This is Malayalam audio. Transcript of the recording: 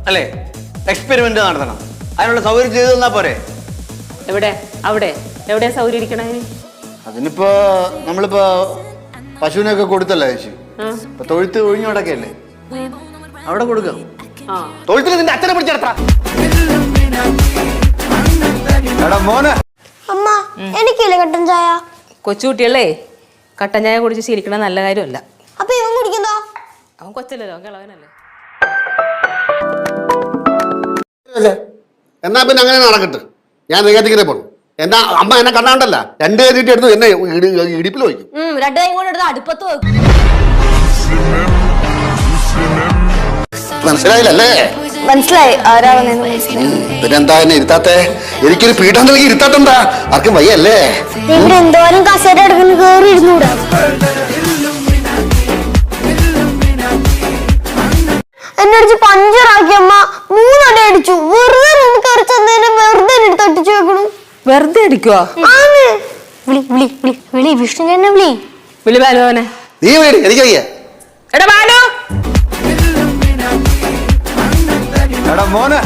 അല്ലേ? എക്സ്പെരിമെന്റ് നടത്തണം, അതിനുള്ള സൗകര്യം ചെയ്തു തന്നാ പോരെ? എവിടെ? അവിടെ എവിടെയാ സൗകര്യം ഇരിക്കണേ? അതിനിപ്പോ നമ്മളിപ്പോ പശുവിനൊക്കെ കൊടുത്തല്ലേ ചേച്ചി, ഇപ്പൊ തൊഴുത്ത് ഒഴിഞ്ഞു കിടക്കല്ലേ, അവിടെ കൊടുക്കാം. തൊഴുത്തിൽ നിന്റെ അച്ഛനെ പിടിച്ചെടുത്ത മോനെ. അമ്മ എനിക്കില്ലേ കട്ടൻ ചായ? കൊച്ചുകുട്ടികളെ കട്ടൻ ചായ കുടിച്ച് ശീലിക്കണ നല്ല കാര്യമല്ല. അപ്പൊ ഇവൻ കുടിക്കുന്നോ? അവൻ കൊച്ചല്ലോ, അവൻ കിളവനല്ലേ. എന്നാ പിന്നെ അങ്ങനെ നടക്കട്ടെ, ഞാൻ നെയ്യാറ്റിക്കരെ പോണു. എന്നാ അമ്മ എന്നെ കണ്ടാണ്ടല്ല 2 കൈ എടുത്ത് എന്നെ ഇടിപ്പിൽ വയ്ക്കും. 2 കൈ കൊണ്ട് എടുത്ത് അടുപ്പത്ത് വെക്കും. മനസ്സിലായില്ലല്ലേ? മനസ്സിലായി ആരാണെന്ന്. പിന്നെന്താ എന്നെ ഇരുത്താത്തെ? എനിക്കൊരു പീഠം നൽകി ഇരുത്താത്തെന്താ? ആർക്കും വയ്യല്ലേ? ഇവിടെ എന്തോരം കസേര എടുക്കുന്ന കേറി ഇരുന്നൂടാ. എന്നെ അടിച്ച് പഞ്ചറാക്കി അമ്മ. 3 അടി അടിച്ചു. വെറുതെ റൂമിൽ കയറി ചെന്നതിനെ വെറുതെ എടുത്ത് അടിച്ചു വെക്കണു. വെറുതെ അടിക്കുവോ? വിളി വിളി വിളി വിളി വിഷ്ണു ചേട്ടനെ വിളി. വിളി ബാലുവനെ. നീ വീട് എനിക്കറിയ. എടാ ബാലു. എടാ മോനെ.